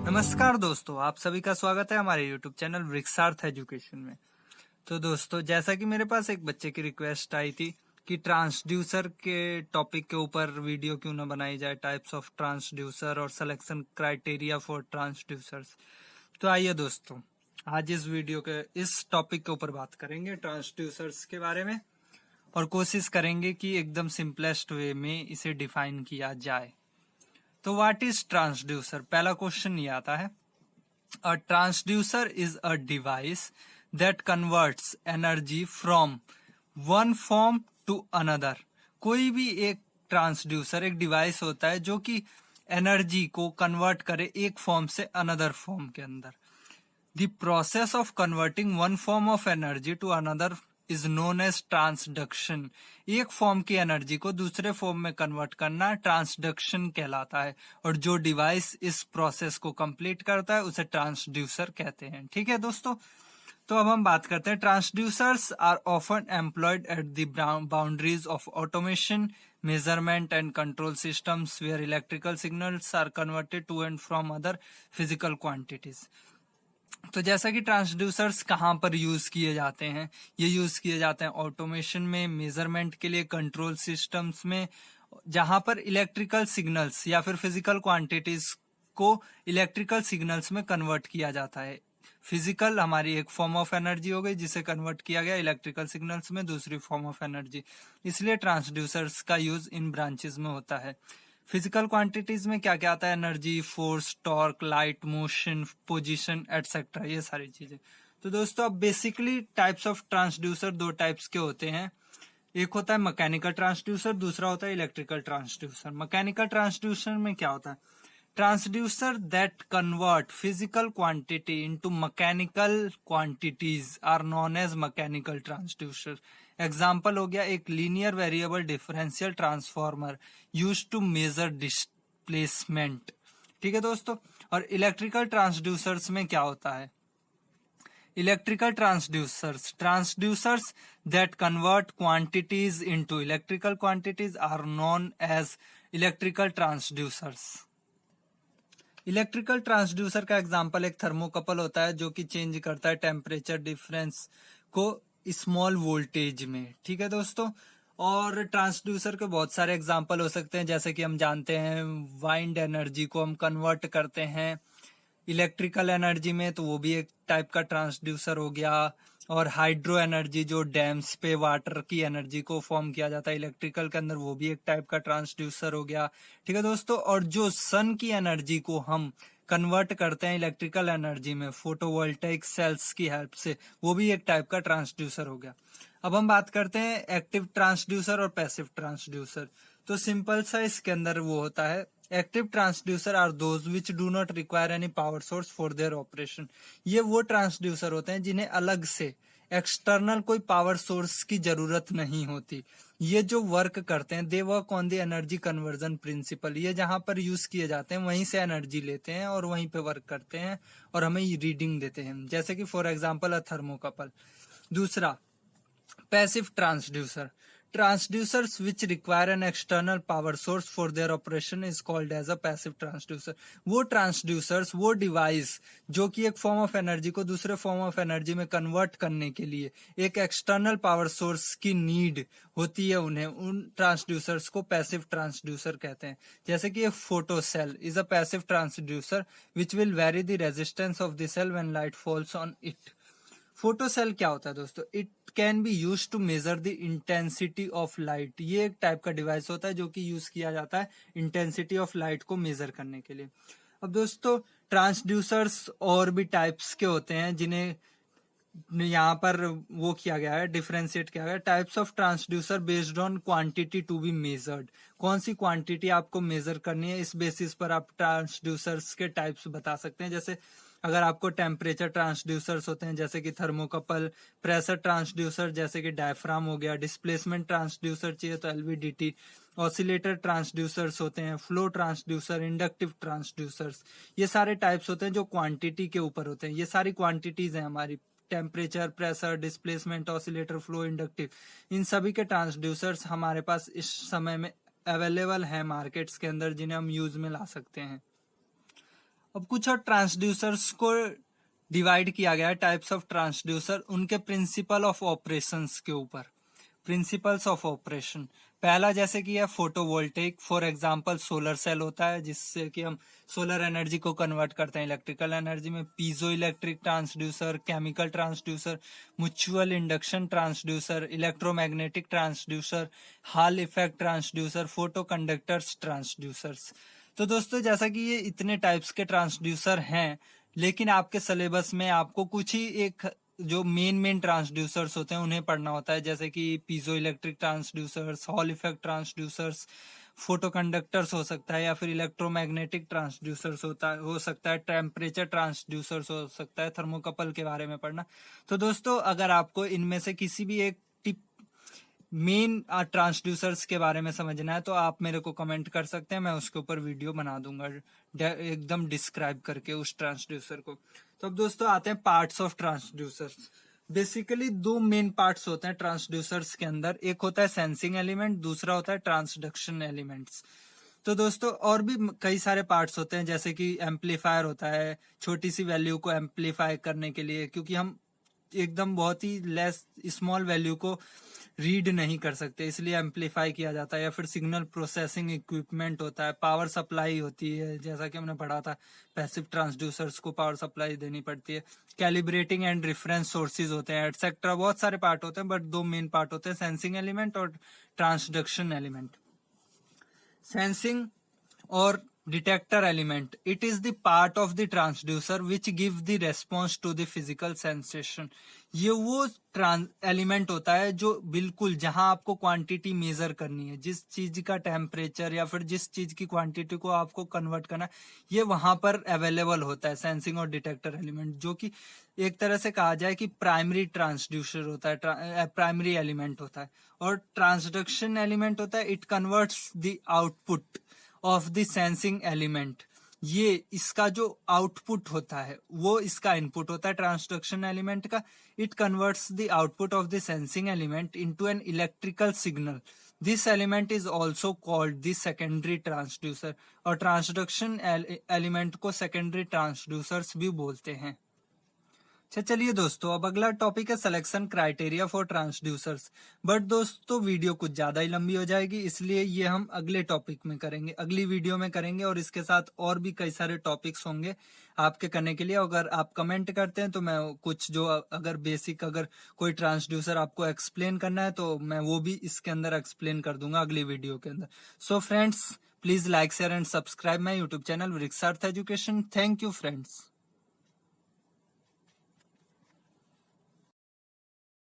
नमस्कार दोस्तों, आप सभी का स्वागत है हमारे YouTube चैनल वृक्षार्थ एजुकेशन में। तो दोस्तों, जैसा कि मेरे पास एक बच्चे की रिक्वेस्ट आई थी कि ट्रांसड्यूसर के टॉपिक के ऊपर वीडियो क्यों ना बनाई जाए, टाइप्स ऑफ ट्रांसड्यूसर और सिलेक्शन क्राइटेरिया फॉर ट्रांसड्यूसर्स। तो आइए दोस्तों, आज इस टॉपिक के ऊपर बात करेंगे ट्रांसड्यूसर्स के बारे में और कोशिश करेंगे कि एकदम सिंपलेस्ट वे में इसे डिफाइन किया जाए। तो व्हाट इज ट्रांसड्यूसर? पहला क्वेश्चन ये आता है, a transducer is a device that converts energy from one form to another. कोई भी एक ट्रांसड्यूसर एक डिवाइस होता है जो कि एनर्जी को कन्वर्ट करे एक फॉर्म से अनदर फॉर्म के अंदर। The process of converting one form of energy to another is known as transduction. एक फॉर्म की एनर्जी को दूसरे फॉर्म में कन्वर्ट करना ट्रांसडक्शन कहलाता है, और जो डिवाइस इस प्रोसेस को कंप्लीट करता है उसे ट्रांसड्यूसर कहते हैं। ठीक है दोस्तों, तो अब हम बात करते हैं। Transducers are often employed at the boundaries of automation, measurement and control systems where electrical signals are converted to and from other physical quantities. तो जैसा कि ट्रांसड्यूसर्स कहाँ पर यूज किए जाते हैं, ये यूज किए जाते हैं ऑटोमेशन में, मेजरमेंट के लिए, कंट्रोल सिस्टम्स में, जहां पर इलेक्ट्रिकल सिग्नल्स या फिर फिजिकल क्वांटिटीज को इलेक्ट्रिकल सिग्नल्स में कन्वर्ट किया जाता है। फिजिकल हमारी एक फॉर्म ऑफ एनर्जी हो गई जिसे कन्वर्ट किया गया इलेक्ट्रिकल सिग्नल्स में दूसरी फॉर्म ऑफ एनर्जी। इसलिए ट्रांसड्यूसर्स का यूज इन ब्रांचेस में होता है। फिजिकल क्वांटिटीज में क्या क्या आता है? Energy, force, torque, light, motion, position etcetera, ये सारी चीजें। तो दोस्तों, अब बेसिकली टाइप्स ऑफ ट्रांसड्यूसर दो टाइप्स के होते हैं। एक होता है मैकेनिकल ट्रांसड्यूसर, दूसरा होता है इलेक्ट्रिकल ट्रांसड्यूसर। मैकेनिकल ट्रांसड्यूसर में क्या होता है? Transducer that convert physical quantity into mechanical quantities are known as mechanical transducer. Example हो गया एक linear variable differential transformer use to measure displacement. ठीक है दोस्तों, और इलेक्ट्रिकल ट्रांसड्यूसर्स में क्या होता है? Electrical transducers that convert quantities into electrical quantities are known as electrical transducers. Electrical transducer का एग्जांपल एक थर्मोकपल होता है जो कि चेंज करता है टेम्परेचर डिफरेंस को स्मॉल वोल्टेज में। ठीक है दोस्तों, और ट्रांसड्यूसर के बहुत सारे एग्जांपल हो सकते हैं, जैसे कि हम जानते हैं वाइंड एनर्जी को हम कन्वर्ट करते हैं इलेक्ट्रिकल एनर्जी में, तो वो भी एक टाइप का ट्रांसड्यूसर हो गया। और हाइड्रो एनर्जी, जो डैम्स पे वाटर की एनर्जी को फॉर्म किया जाता है इलेक्ट्रिकल के अंदर, वो भी एक टाइप का ट्रांसड्यूसर हो गया। ठीक है दोस्तों, और जो सन की एनर्जी को हम कन्वर्ट करते हैं इलेक्ट्रिकल एनर्जी में फोटोवोल्टेइक सेल्स की हेल्प से, वो भी एक टाइप का ट्रांसड्यूसर हो गया। अब हम बात करते हैं एक्टिव ट्रांसड्यूसर और पैसिव ट्रांसड्यूसर। तो सिंपल सा इसके अंदर वो होता है, active transducer are those which do not require any power source for their operation. ये वो ट्रांसड्यूसर होते हैं जिन्हें अलग से एक्सटर्नल कोई पावर सोर्स की जरूरत नहीं होती। ये जो वर्क करते हैं, they work on the energy conversion principle. ये जहां पर यूज किए जाते हैं वहीं से एनर्जी लेते हैं और वहीं पे वर्क करते हैं और हमें रीडिंग देते हैं, जैसे कि फॉर एग्जांपल अ थर्मोकपल। दूसरा, passive transducer. Transducers which require an external power source for their operation is called as a passive transducer. वो ट्रांसड्यूसर्स, वो डिवाइस जो कि एक फॉर्म ऑफ एनर्जी को दूसरे फॉर्म ऑफ एनर्जी में कन्वर्ट करने के लिए एक एक्सटर्नल पावर सोर्स की नीड होती है, उन्हें उन ट्रांसड्यूसर्स को पैसिव ट्रांसड्यूसर कहते हैं। जैसे कि एक photo cell is a passive transducer which will vary the resistance of the cell when light falls on it. Photo cell क्या होता है दोस्तों? It can be use to measure the intensity of light. ये एक type का device होता है जो कि यूज किया जाता है इंटेंसिटी ऑफ लाइट को मेजर करने के लिए। अब दोस्तों, ट्रांसड्यूसर्स और भी टाइप्स के होते हैं जिन्हें यहाँ पर वो किया गया है, डिफरेंशिएट किया गया है। Types of transducer based on quantity to be measured. कौन सी क्वांटिटी आपको मेजर करनी है, इस बेसिस पर आप ट्रांसड्यूसर्स के टाइप्स बता सकते हैं। जैसे अगर आपको टेम्परेचर ट्रांसड्यूसर्स होते हैं जैसे कि थर्मोकपल, प्रेशर ट्रांसड्यूसर जैसे कि डायफ्राम हो गया, डिस्प्लेसमेंट ट्रांसड्यूसर चाहिए तो एलवीडीटी, ऑसिलेटर ट्रांसड्यूसर्स होते हैं, फ्लो ट्रांसड्यूसर, इंडक्टिव ट्रांसड्यूसर्स। ये सारे टाइप्स होते हैं जो क्वांटिटी के ऊपर होते हैं। ये सारी क्वांटिटीज हैं हमारी, temperature, pressure, displacement, oscillator, flow, inductive. इन सभी के ट्रांसड्यूसर्स हमारे पास इस समय में अवेलेबल है मार्केट्स के अंदर, जिन्हें हम यूज में ला सकते हैं। अब कुछ और ट्रांसड्यूसर्स को डिवाइड किया गया है, टाइप्स ऑफ ट्रांसड्यूसर, उनके प्रिंसिपल ऑफ ऑपरेशंस के ऊपर। प्रिंसिपल्स ऑफ ऑपरेशन, पहला जैसे कि है photovoltaic, for example solar cell होता है जिससे कि हम सोलर एनर्जी को कन्वर्ट करते हैं इलेक्ट्रिकल एनर्जी में। Piezo electric transducer, chemical transducer, mutual induction transducer, electromagnetic transducer, hall effect transducer, photo conductors transducers. तो दोस्तों जैसा कि ये इतने टाइप्स के ट्रांसड्यूसर हैं, लेकिन आपके सिलेबस में आपको कुछ ही एक जो मेन ट्रांसड्यूसर्स होते हैं उन्हें पढ़ना होता है, जैसे कि piezo electric transducers, hall effect transducers, photo conductors हो सकता है, या फिर इलेक्ट्रोमैग्नेटिक ट्रांसड्यूसर्स हो सकता है, टेम्परेचर ट्रांसड्यूसर्स हो सकता है, थर्मोकपल के बारे में पढ़ना। तो दोस्तों अगर आपको इनमें से किसी भी एक मेन ट्रांसड्यूसर्स के बारे में समझना है तो आप मेरे को कमेंट कर सकते हैं, मैं उसके ऊपर वीडियो बना दूंगा एकदम डिस्क्राइब करके उस ट्रांसड्यूसर को। तो अब दोस्तों आते हैं पार्ट्स ऑफ ट्रांसड्यूसर्स। बेसिकली दो मेन पार्ट्स होते हैं ट्रांसड्यूसर्स के अंदर, एक होता है सेंसिंग एलिमेंट, दूसरा होता है ट्रांसडक्शन एलिमेंट्स। तो दोस्तों और भी कई सारे पार्ट्स होते हैं, जैसे कि एम्पलीफायर होता है, छोटी सी वैल्यू को एम्पलीफाई करने के लिए, क्योंकि हम एकदम बहुत ही लेस स्मॉल वैल्यू को रीड नहीं कर सकते, इसलिए एम्पलीफाई किया जाता है। या फिर सिग्नल प्रोसेसिंग इक्विपमेंट होता है, पावर सप्लाई होती है, जैसा कि हमने पढ़ा था पैसिव ट्रांसड्यूसर्स को पावर सप्लाई देनी पड़ती है, कैलिब्रेटिंग एंड रेफरेंस सोर्सेज होते हैं, एटसेट्रा। बहुत सारे पार्ट होते हैं, बट दो मेन पार्ट होते हैं, सेंसिंग एलिमेंट और ट्रांसडक्शन एलिमेंट। सेंसिंग और detector element, it is the part of the transducer which give the response to the physical sensation. ये वो एलिमेंट होता है जो बिल्कुल जहां आपको क्वांटिटी मेजर करनी है, जिस चीज का टेम्परेचर या फिर जिस चीज की क्वांटिटी को आपको कन्वर्ट करना है, ये वहां पर अवेलेबल होता है, सेंसिंग और डिटेक्टर एलिमेंट, जो कि एक तरह से कहा जाए कि प्राइमरी ट्रांसड्यूसर होता है, प्राइमरी एलिमेंट होता है। और ट्रांसडक्शन एलिमेंट होता है, it converts the output of the sensing element. ये इसका जो आउटपुट होता है वो इसका इनपुट होता है ट्रांसडक्शन एलिमेंट का। It converts the output of the sensing element into an electrical signal. This element is also called the secondary transducer. और ट्रांसडक्शन एलिमेंट को सेकेंडरी ट्रांसड्यूसर्स भी बोलते हैं। अच्छा चलिए दोस्तों, अब अगला टॉपिक है selection criteria for transducers. But दोस्तों वीडियो कुछ ज्यादा ही लंबी हो जाएगी, इसलिए ये हम अगले टॉपिक में करेंगे, अगली वीडियो में करेंगे। और इसके साथ और भी कई सारे टॉपिक्स होंगे आपके करने के लिए। अगर आप कमेंट करते हैं तो मैं कुछ जो अगर बेसिक अगर कोई ट्रांसड्यूसर आपको एक्सप्लेन करना है तो मैं वो भी इसके अंदर एक्सप्लेन कर दूंगा अगली वीडियो के अंदर। So friends, please like share and subscribe my YouTube channel Vriksharth education. Thank you friends.